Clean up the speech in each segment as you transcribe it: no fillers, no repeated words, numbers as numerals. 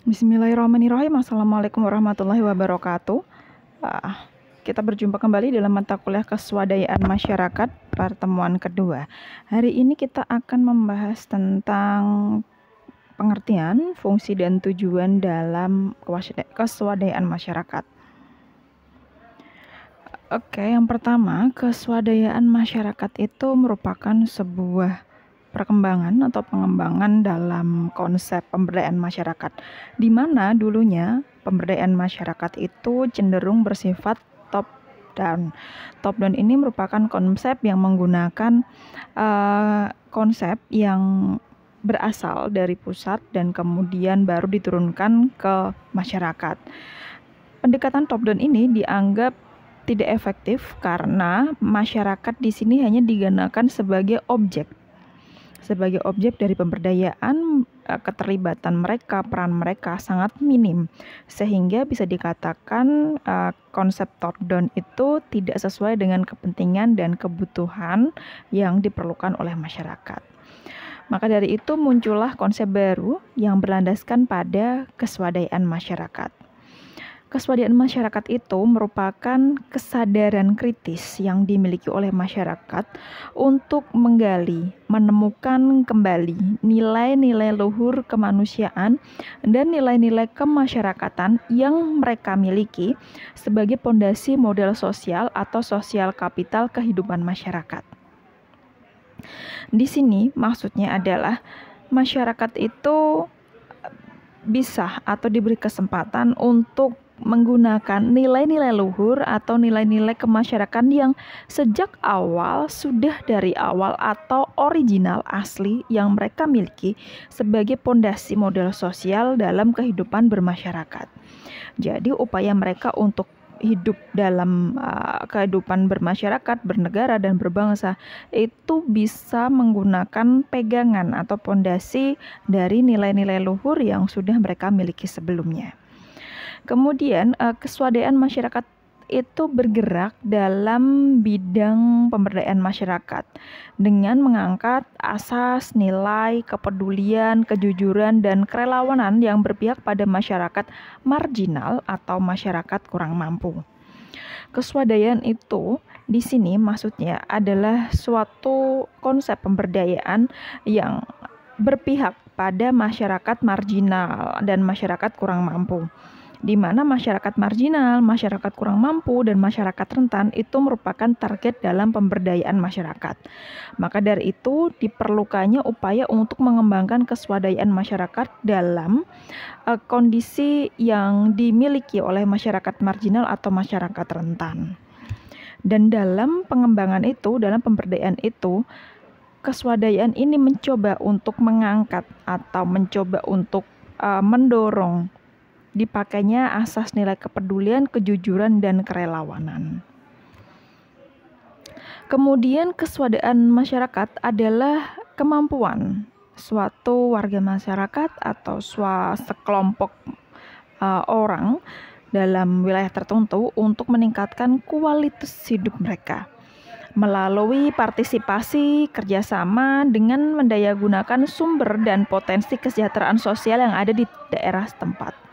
Bismillahirrahmanirrahim. Assalamualaikum warahmatullahi wabarakatuh. Ah, kita berjumpa kembali dalam mata kuliah Keswadayaan Masyarakat pertemuan kedua. Hari ini kita akan membahas tentang pengertian, fungsi, dan tujuan dalam keswadayaan masyarakat. Oke, yang pertama, keswadayaan masyarakat itu merupakan sebuah perkembangan atau pengembangan dalam konsep pemberdayaan masyarakat, di mana dulunya pemberdayaan masyarakat itu cenderung bersifat top down. Top down ini merupakan konsep yang menggunakan konsep yang berasal dari pusat dan kemudian baru diturunkan ke masyarakat. Pendekatan top down ini dianggap tidak efektif karena masyarakat di sini hanya digunakan sebagai objek dari pemberdayaan. Keterlibatan mereka, peran mereka sangat minim, sehingga bisa dikatakan konsep top down itu tidak sesuai dengan kepentingan dan kebutuhan yang diperlukan oleh masyarakat. Maka dari itu muncullah konsep baru yang berlandaskan pada keswadayaan masyarakat. Keswadayaan masyarakat itu merupakan kesadaran kritis yang dimiliki oleh masyarakat untuk menggali, menemukan kembali nilai-nilai luhur kemanusiaan dan nilai-nilai kemasyarakatan yang mereka miliki sebagai pondasi modal sosial atau sosial kapital kehidupan masyarakat. Di sini maksudnya adalah masyarakat itu bisa atau diberi kesempatan untuk menggunakan nilai-nilai luhur atau nilai-nilai kemasyarakatan yang sejak awal sudah dari awal atau original asli yang mereka miliki sebagai pondasi modal sosial dalam kehidupan bermasyarakat. Jadi upaya mereka untuk hidup dalam kehidupan bermasyarakat, bernegara, dan berbangsa itu bisa menggunakan pegangan atau pondasi dari nilai-nilai luhur yang sudah mereka miliki sebelumnya. Kemudian keswadayaan masyarakat itu bergerak dalam bidang pemberdayaan masyarakat dengan mengangkat asas, nilai, kepedulian, kejujuran, dan kerelawanan yang berpihak pada masyarakat marginal atau masyarakat kurang mampu. Keswadayaan itu di sini maksudnya adalah suatu konsep pemberdayaan yang berpihak pada masyarakat marginal dan masyarakat kurang mampu, di mana masyarakat marginal, masyarakat kurang mampu, dan masyarakat rentan itu merupakan target dalam pemberdayaan masyarakat. Maka dari itu diperlukannya upaya untuk mengembangkan keswadayaan masyarakat dalam kondisi yang dimiliki oleh masyarakat marginal atau masyarakat rentan. Dan dalam pengembangan itu, dalam pemberdayaan itu, keswadayaan ini mencoba untuk mengangkat atau mencoba untuk mendorong dipakainya asas nilai kepedulian, kejujuran, dan kerelawanan. Kemudian keswadayaan masyarakat adalah kemampuan suatu warga masyarakat atau sekelompok orang dalam wilayah tertentu untuk meningkatkan kualitas hidup mereka melalui partisipasi kerjasama dengan mendayagunakan sumber dan potensi kesejahteraan sosial yang ada di daerah setempat.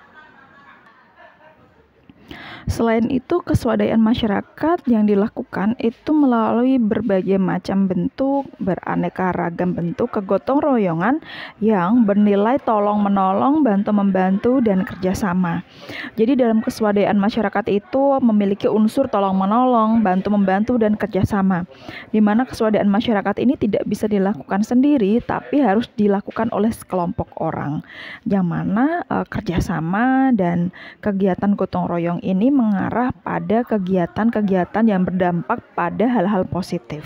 Selain itu, keswadayaan masyarakat yang dilakukan itu melalui berbagai macam bentuk, beraneka ragam bentuk kegotong royongan yang bernilai tolong-menolong, bantu-membantu, dan kerjasama. Jadi dalam keswadayaan masyarakat itu memiliki unsur tolong-menolong, bantu-membantu, dan kerjasama, di mana keswadayaan masyarakat ini tidak bisa dilakukan sendiri, tapi harus dilakukan oleh sekelompok orang, yang mana kerjasama dan kegiatan gotong royong ini mengarah pada kegiatan-kegiatan yang berdampak pada hal-hal positif.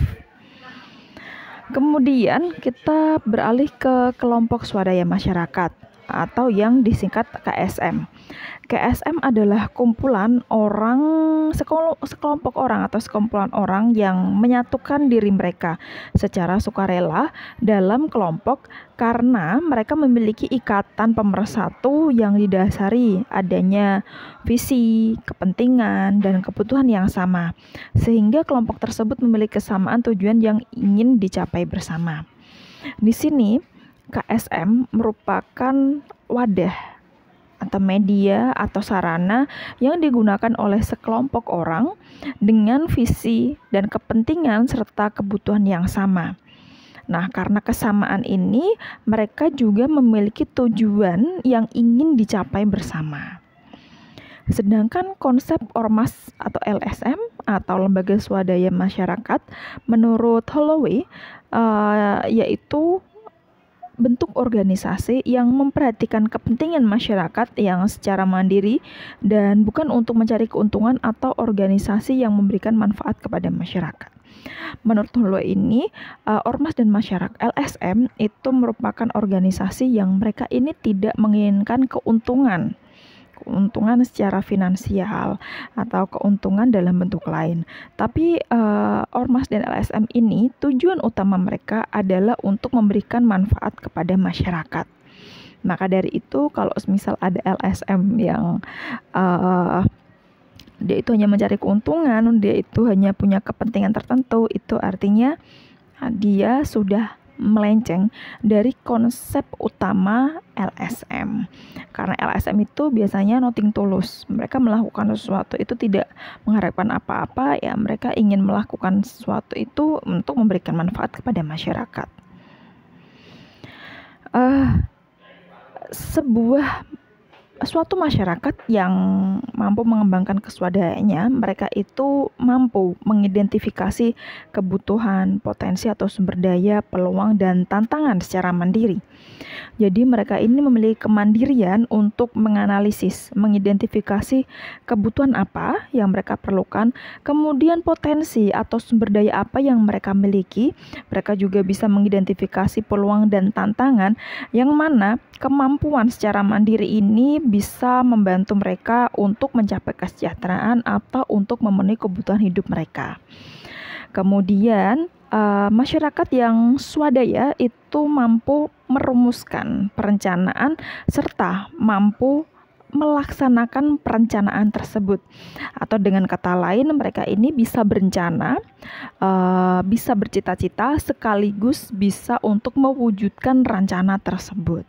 Kemudian kita beralih ke kelompok swadaya masyarakat atau yang disingkat KSM. KSM adalah kumpulan orang, sekelompok orang atau sekumpulan orang yang menyatukan diri mereka secara sukarela dalam kelompok karena mereka memiliki ikatan pemersatu yang didasari adanya visi, kepentingan, dan kebutuhan yang sama, sehingga kelompok tersebut memiliki kesamaan tujuan yang ingin dicapai bersama. Di sini KSM merupakan wadah atau media atau sarana yang digunakan oleh sekelompok orang dengan visi dan kepentingan serta kebutuhan yang sama. Nah, karena kesamaan ini, mereka juga memiliki tujuan yang ingin dicapai bersama. Sedangkan konsep ormas atau LSM atau lembaga swadaya masyarakat menurut Holloway yaitu bentuk organisasi yang memperhatikan kepentingan masyarakat yang secara mandiri dan bukan untuk mencari keuntungan atau organisasi yang memberikan manfaat kepada masyarakat. Menurut Holloway ini, ormas dan masyarakat LSM itu merupakan organisasi yang mereka ini tidak menginginkan keuntungan secara finansial atau keuntungan dalam bentuk lain. Tapi ormas dan LSM ini tujuan utama mereka adalah untuk memberikan manfaat kepada masyarakat. Maka dari itu kalau misal ada LSM yang dia itu hanya mencari keuntungan, dia itu hanya punya kepentingan tertentu, itu artinya dia sudah melenceng dari konsep utama LSM. Karena LSM itu biasanya nothing tulus. Mereka melakukan sesuatu itu tidak mengharapkan apa-apa, ya mereka ingin melakukan sesuatu itu untuk memberikan manfaat kepada masyarakat. Suatu masyarakat yang mampu mengembangkan keswadayanya, mereka itu mampu mengidentifikasi kebutuhan, potensi atau sumber daya, peluang, dan tantangan secara mandiri. Jadi mereka ini memiliki kemandirian untuk menganalisis, mengidentifikasi kebutuhan apa yang mereka perlukan, kemudian potensi atau sumber daya apa yang mereka miliki. Mereka juga bisa mengidentifikasi peluang dan tantangan yang mana kemampuan secara mandiri ini bisa membantu mereka untuk mencapai kesejahteraan atau untuk memenuhi kebutuhan hidup mereka. Kemudian masyarakat yang swadaya itu mampu merumuskan perencanaan serta mampu melaksanakan perencanaan tersebut. Atau dengan kata lain, mereka ini bisa berencana, bisa bercita-cita, sekaligus bisa untuk mewujudkan rencana tersebut.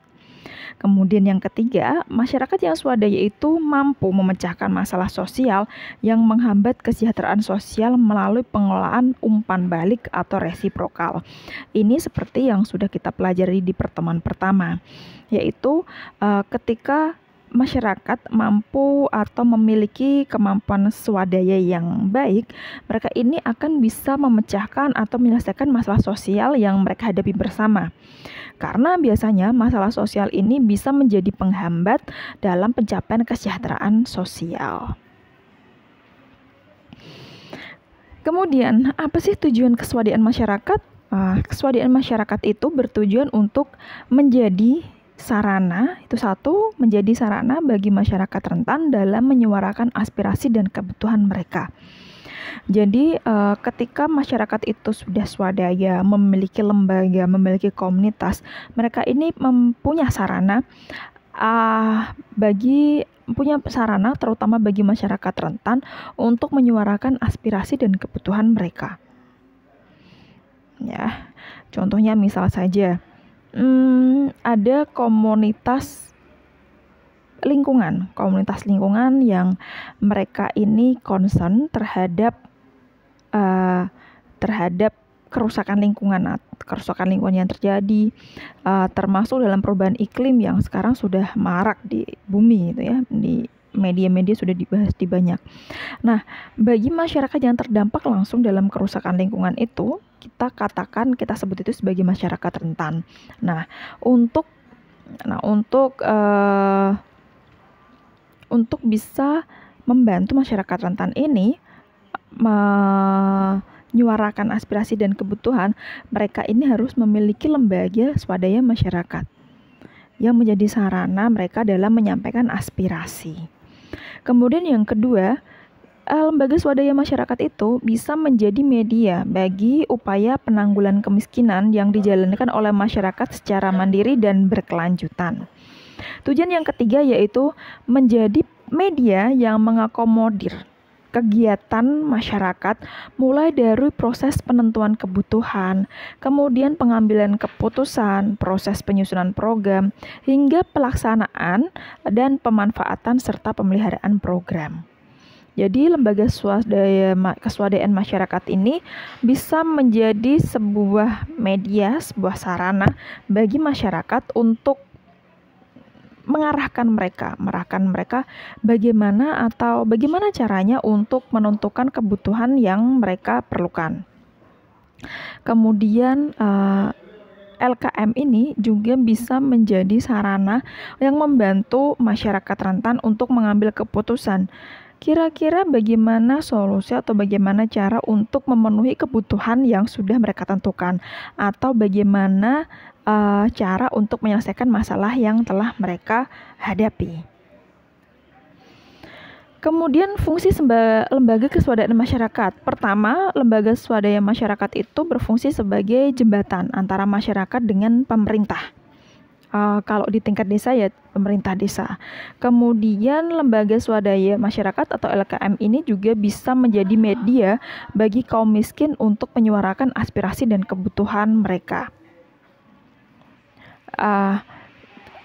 Kemudian yang ketiga, masyarakat yang swadaya itu mampu memecahkan masalah sosial yang menghambat kesejahteraan sosial melalui pengelolaan umpan balik atau resiprokal. Ini seperti yang sudah kita pelajari di pertemuan pertama, yaitu ketika masyarakat mampu atau memiliki kemampuan swadaya yang baik, mereka ini akan bisa memecahkan atau menyelesaikan masalah sosial yang mereka hadapi bersama. Karena biasanya masalah sosial ini bisa menjadi penghambat dalam pencapaian kesejahteraan sosial. Kemudian, apa sih tujuan keswadayaan masyarakat? Keswadayaan masyarakat itu bertujuan untuk menjadi sarana, itu satu, menjadi sarana bagi masyarakat rentan dalam menyuarakan aspirasi dan kebutuhan mereka. Jadi ketika masyarakat itu sudah swadaya, memiliki lembaga, memiliki komunitas, mereka ini punya sarana terutama bagi masyarakat rentan untuk menyuarakan aspirasi dan kebutuhan mereka. Ya, contohnya misal saja ada komunitas lingkungan yang mereka ini concern terhadap kerusakan lingkungan yang terjadi, termasuk dalam perubahan iklim yang sekarang sudah marak di bumi, itu ya, di media-media sudah dibahas di banyak. Nah, bagi masyarakat yang terdampak langsung dalam kerusakan lingkungan itu, kita sebut itu sebagai masyarakat rentan. Nah, untuk bisa membantu masyarakat rentan ini menyuarakan aspirasi dan kebutuhan, mereka ini harus memiliki lembaga swadaya masyarakat yang menjadi sarana mereka dalam menyampaikan aspirasi. Kemudian yang kedua, lembaga swadaya masyarakat itu bisa menjadi media bagi upaya penanggulangan kemiskinan yang dijalankan oleh masyarakat secara mandiri dan berkelanjutan. Tujuan yang ketiga yaitu menjadi media yang mengakomodir kegiatan masyarakat mulai dari proses penentuan kebutuhan, kemudian pengambilan keputusan, proses penyusunan program, hingga pelaksanaan dan pemanfaatan serta pemeliharaan program. Jadi lembaga keswadayaan masyarakat ini bisa menjadi sebuah media, sebuah sarana bagi masyarakat untuk mengarahkan mereka bagaimana caranya untuk menentukan kebutuhan yang mereka perlukan. Kemudian LKM ini juga bisa menjadi sarana yang membantu masyarakat rentan untuk mengambil keputusan. Kira-kira bagaimana solusi atau bagaimana cara untuk memenuhi kebutuhan yang sudah mereka tentukan, atau bagaimana cara untuk menyelesaikan masalah yang telah mereka hadapi. Kemudian fungsi lembaga keswadayaan masyarakat. Pertama, lembaga swadaya masyarakat itu berfungsi sebagai jembatan antara masyarakat dengan pemerintah. Kalau di tingkat desa ya pemerintah desa. Kemudian lembaga swadaya masyarakat atau LKM ini juga bisa menjadi media bagi kaum miskin untuk menyuarakan aspirasi dan kebutuhan mereka.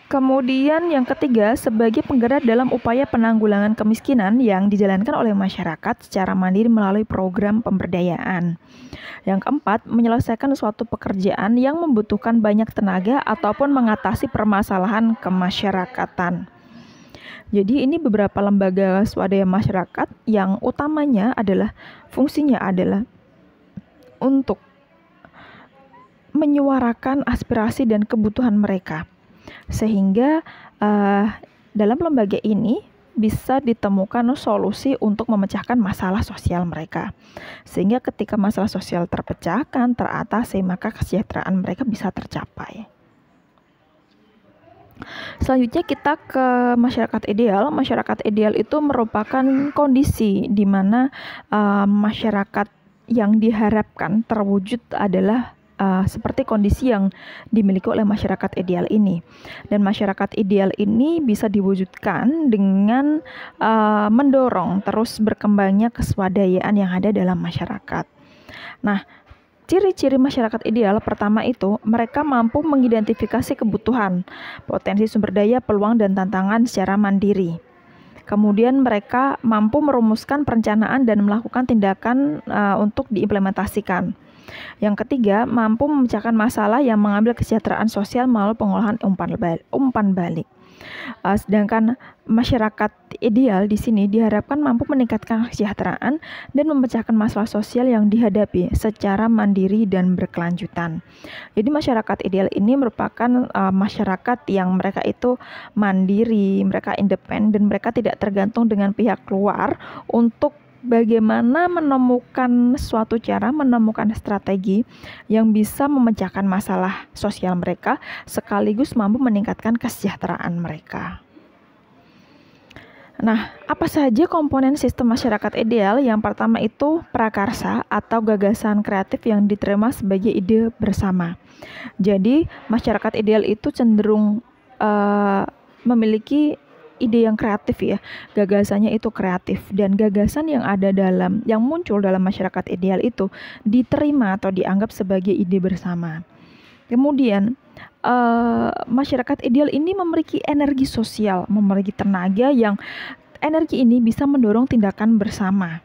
Kemudian yang ketiga, sebagai penggerak dalam upaya penanggulangan kemiskinan yang dijalankan oleh masyarakat secara mandiri melalui program pemberdayaan. Yang keempat, menyelesaikan suatu pekerjaan yang membutuhkan banyak tenaga ataupun mengatasi permasalahan kemasyarakatan. Jadi ini beberapa lembaga swadaya masyarakat yang utamanya fungsinya adalah untuk menyuarakan aspirasi dan kebutuhan mereka, sehingga dalam lembaga ini bisa ditemukan solusi untuk memecahkan masalah sosial mereka, sehingga ketika masalah sosial terpecahkan, teratasi, maka kesejahteraan mereka bisa tercapai. Selanjutnya kita ke masyarakat ideal. Masyarakat ideal itu merupakan kondisi di mana masyarakat yang diharapkan terwujud adalah seperti kondisi yang dimiliki oleh masyarakat ideal ini. Dan masyarakat ideal ini bisa diwujudkan dengan mendorong terus berkembangnya keswadayaan yang ada dalam masyarakat. Nah, ciri-ciri masyarakat ideal pertama itu mereka mampu mengidentifikasi kebutuhan, potensi sumber daya, peluang dan tantangan secara mandiri. Kemudian mereka mampu merumuskan perencanaan dan melakukan tindakan untuk diimplementasikan. Yang ketiga, mampu memecahkan masalah yang mengambil kesejahteraan sosial melalui pengolahan umpan balik. Sedangkan masyarakat ideal di sini diharapkan mampu meningkatkan kesejahteraan dan memecahkan masalah sosial yang dihadapi secara mandiri dan berkelanjutan. Jadi masyarakat ideal ini merupakan masyarakat yang mereka itu mandiri, mereka independen, mereka tidak tergantung dengan pihak luar untuk bagaimana menemukan suatu cara, menemukan strategi yang bisa memecahkan masalah sosial mereka sekaligus mampu meningkatkan kesejahteraan mereka. Nah, apa saja komponen sistem masyarakat ideal? Yang pertama itu prakarsa atau gagasan kreatif yang diterima sebagai ide bersama. Jadi, masyarakat ideal itu cenderung memiliki ide yang kreatif ya, gagasannya itu kreatif, dan gagasan yang muncul dalam masyarakat ideal itu diterima atau dianggap sebagai ide bersama. Kemudian masyarakat ideal ini memiliki energi sosial, memiliki tenaga yang energi ini bisa mendorong tindakan bersama.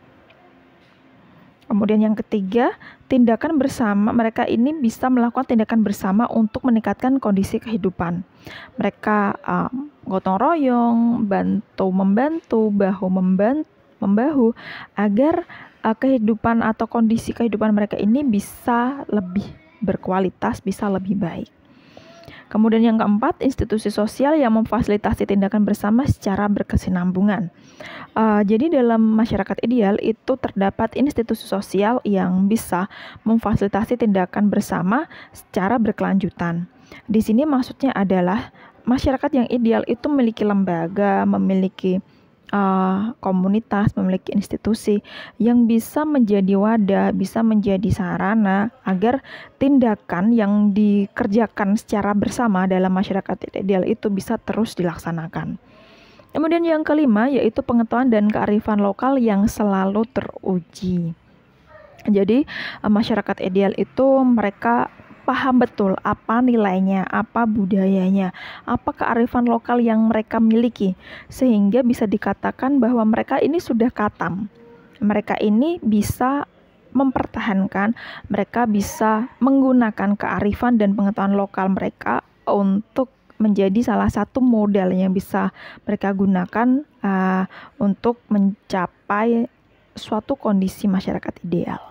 Kemudian yang ketiga, tindakan bersama, mereka ini bisa melakukan tindakan bersama untuk meningkatkan kondisi kehidupan. Mereka gotong royong, bantu-membantu, bahu-membahu agar kehidupan atau kondisi kehidupan mereka ini bisa lebih berkualitas, bisa lebih baik. Kemudian yang keempat, institusi sosial yang memfasilitasi tindakan bersama secara berkesinambungan. Jadi dalam masyarakat ideal itu terdapat institusi sosial yang bisa memfasilitasi tindakan bersama secara berkelanjutan. Di sini maksudnya adalah masyarakat yang ideal itu memiliki lembaga, memiliki komunitas, memiliki institusi yang bisa menjadi wadah, bisa menjadi sarana agar tindakan yang dikerjakan secara bersama dalam masyarakat ideal itu bisa terus dilaksanakan. Kemudian yang kelima yaitu pengetahuan dan kearifan lokal yang selalu teruji. Jadi masyarakat ideal itu mereka paham betul apa nilainya, apa budayanya, apa kearifan lokal yang mereka miliki, sehingga bisa dikatakan bahwa mereka ini sudah katam. Mereka ini bisa mempertahankan, mereka bisa menggunakan kearifan dan pengetahuan lokal mereka untuk menjadi salah satu modal yang bisa mereka gunakan untuk mencapai suatu kondisi masyarakat ideal.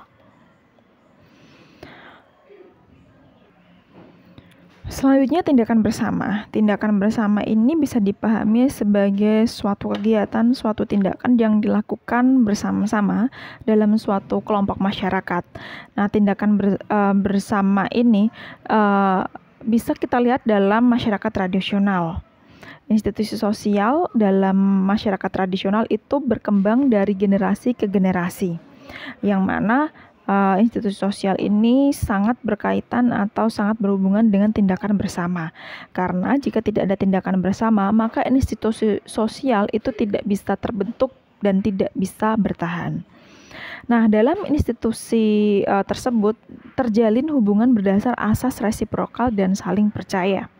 Selanjutnya tindakan bersama. Tindakan bersama ini bisa dipahami sebagai suatu kegiatan, suatu tindakan yang dilakukan bersama-sama dalam suatu kelompok masyarakat. Nah, tindakan bersama ini bisa kita lihat dalam masyarakat tradisional. Institusi sosial dalam masyarakat tradisional itu berkembang dari generasi ke generasi, yang mana institusi sosial ini sangat berkaitan atau sangat berhubungan dengan tindakan bersama. Karena jika tidak ada tindakan bersama, maka institusi sosial itu tidak bisa terbentuk dan tidak bisa bertahan. Nah, dalam institusi tersebut terjalin hubungan berdasar asas resiprokal dan saling percaya.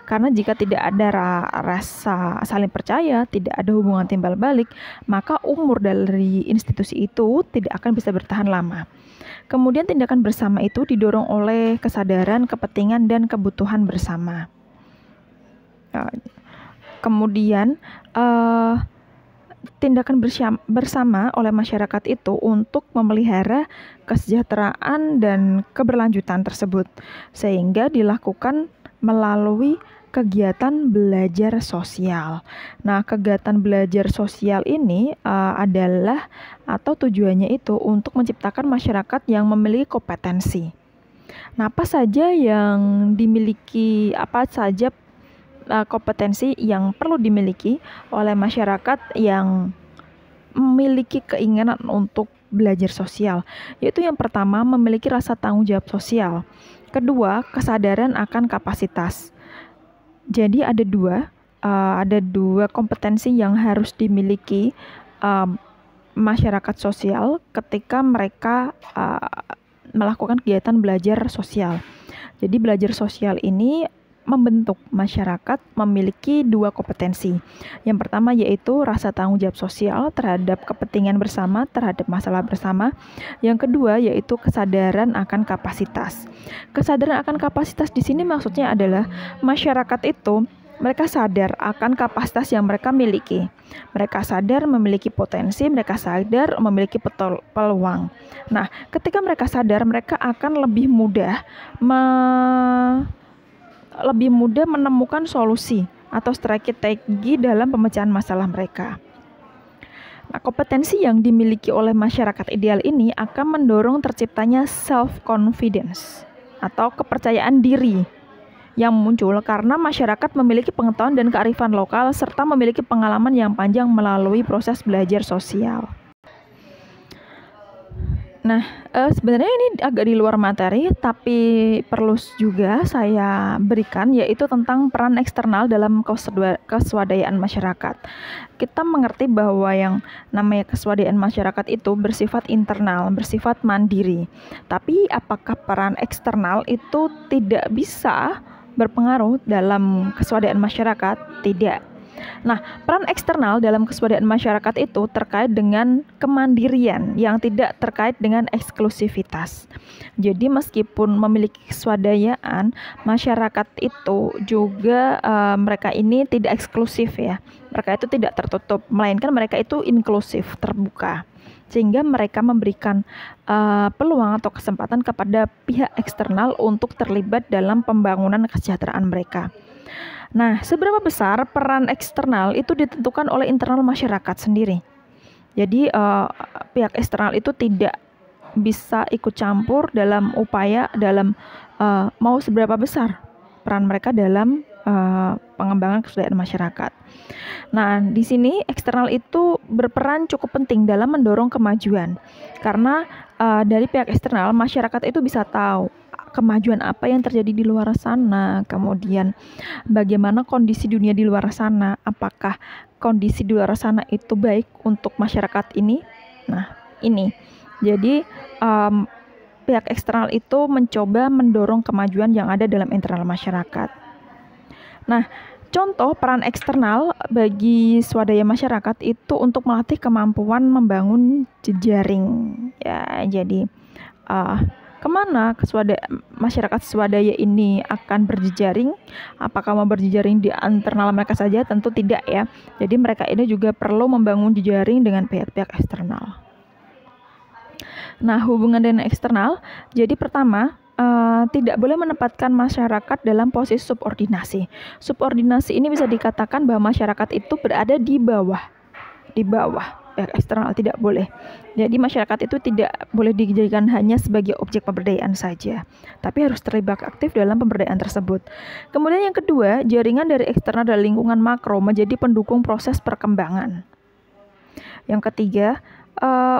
Karena jika tidak ada rasa saling percaya, tidak ada hubungan timbal balik, maka umur dari institusi itu tidak akan bisa bertahan lama. Kemudian tindakan bersama itu didorong oleh kesadaran, kepentingan, dan kebutuhan bersama. Kemudian tindakan bersama oleh masyarakat itu untuk memelihara kesejahteraan dan keberlanjutan tersebut, sehingga dilakukan melalui kegiatan belajar sosial. Nah, kegiatan belajar sosial ini adalah atau tujuannya itu untuk menciptakan masyarakat yang memiliki kompetensi. Nah, apa saja kompetensi yang perlu dimiliki oleh masyarakat yang memiliki keinginan untuk belajar sosial, yaitu yang pertama memiliki rasa tanggung jawab sosial. Kedua, kesadaran akan kapasitas. Jadi ada dua kompetensi yang harus dimiliki masyarakat sosial ketika mereka melakukan kegiatan belajar sosial. Jadi belajar sosial ini membentuk masyarakat memiliki dua kompetensi. Yang pertama yaitu rasa tanggung jawab sosial terhadap kepentingan bersama, terhadap masalah bersama. Yang kedua yaitu kesadaran akan kapasitas. Kesadaran akan kapasitas di sini maksudnya adalah masyarakat itu mereka sadar akan kapasitas yang mereka miliki. Mereka sadar memiliki potensi, mereka sadar memiliki peluang. Nah, ketika mereka sadar, mereka akan lebih mudah menemukan solusi atau strategi dalam pemecahan masalah mereka. Nah, kompetensi yang dimiliki oleh masyarakat ideal ini akan mendorong terciptanya self-confidence atau kepercayaan diri yang muncul karena masyarakat memiliki pengetahuan dan kearifan lokal serta memiliki pengalaman yang panjang melalui proses belajar sosial. Nah, sebenarnya ini agak di luar materi, tapi perlu juga saya berikan, yaitu tentang peran eksternal dalam keswadayaan masyarakat. Kita mengerti bahwa yang namanya keswadayaan masyarakat itu bersifat internal, bersifat mandiri. Tapi apakah peran eksternal itu tidak bisa berpengaruh dalam keswadayaan masyarakat? Tidak. Nah, peran eksternal dalam keswadayaan masyarakat itu terkait dengan kemandirian yang tidak terkait dengan eksklusivitas. Jadi meskipun memiliki keswadayaan, masyarakat itu juga mereka ini tidak eksklusif ya. Mereka itu tidak tertutup, melainkan mereka itu inklusif, terbuka. Sehingga mereka memberikan peluang atau kesempatan kepada pihak eksternal untuk terlibat dalam pembangunan kesejahteraan mereka. Nah, seberapa besar peran eksternal itu ditentukan oleh internal masyarakat sendiri. Jadi pihak eksternal itu tidak bisa ikut campur dalam upaya mau seberapa besar peran mereka dalam pengembangan kesejahteraan masyarakat. Nah, di sini eksternal itu berperan cukup penting dalam mendorong kemajuan. Karena dari pihak eksternal masyarakat itu bisa tahu kemajuan apa yang terjadi di luar sana, kemudian bagaimana kondisi dunia di luar sana, apakah kondisi di luar sana itu baik untuk masyarakat ini. Nah, ini jadi pihak eksternal itu mencoba mendorong kemajuan yang ada dalam internal masyarakat. Nah, contoh peran eksternal bagi swadaya masyarakat itu untuk melatih kemampuan membangun jejaring. Ya, jadi kemana masyarakat swadaya ini akan berjejaring? Apakah mau berjejaring di internal mereka saja? Tentu tidak ya. Jadi mereka ini juga perlu membangun jejaring dengan pihak-pihak eksternal. Nah, hubungan dengan eksternal, jadi pertama, tidak boleh menempatkan masyarakat dalam posisi subordinasi. Subordinasi ini bisa dikatakan bahwa masyarakat itu berada di bawah pihak eksternal, tidak boleh. Jadi masyarakat itu tidak boleh dijadikan hanya sebagai objek pemberdayaan saja, tapi harus terlibat aktif dalam pemberdayaan tersebut. Kemudian yang kedua, jaringan dari eksternal dan lingkungan makro menjadi pendukung proses perkembangan. Yang ketiga,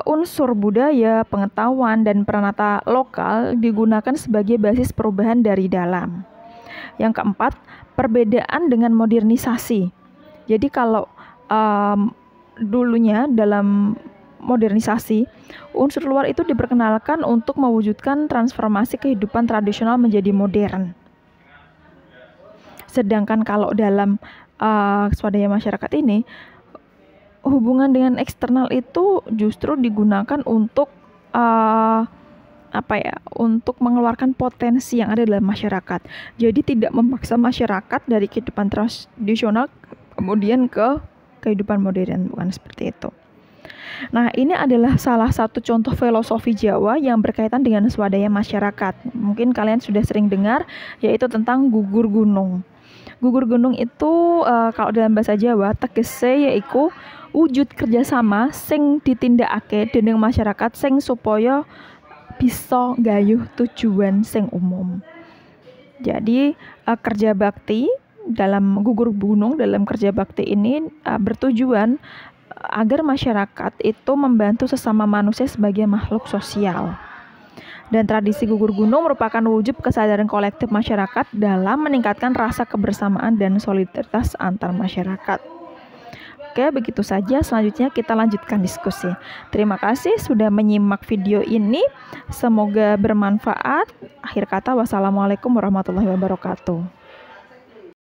unsur budaya, pengetahuan, dan peranata lokal digunakan sebagai basis perubahan dari dalam. Yang keempat, perbedaan dengan modernisasi. Jadi kalau dulunya dalam modernisasi, unsur luar itu diperkenalkan untuk mewujudkan transformasi kehidupan tradisional menjadi modern. Sedangkan kalau dalam swadaya masyarakat ini, hubungan dengan eksternal itu justru digunakan untuk untuk mengeluarkan potensi yang ada dalam masyarakat. Jadi tidak memaksa masyarakat dari kehidupan tradisional kemudian ke kehidupan modern, bukan seperti itu. Nah, ini adalah salah satu contoh filosofi Jawa yang berkaitan dengan swadaya masyarakat. Mungkin kalian sudah sering dengar, yaitu tentang gugur gunung. Gugur gunung itu kalau dalam bahasa Jawa tegese yaiku wujud kerjasama sing ditindakake dening masyarakat sing supaya bisa gayuh tujuan sing umum. Jadi kerja bakti dalam gugur gunung, dalam kerja bakti ini bertujuan agar masyarakat itu membantu sesama manusia sebagai makhluk sosial. Dan tradisi gugur gunung merupakan wujud kesadaran kolektif masyarakat dalam meningkatkan rasa kebersamaan dan solidaritas antar masyarakat. Oke, begitu saja. Selanjutnya kita lanjutkan diskusi. Terima kasih sudah menyimak video ini. Semoga bermanfaat. Akhir kata, wassalamualaikum warahmatullahi wabarakatuh.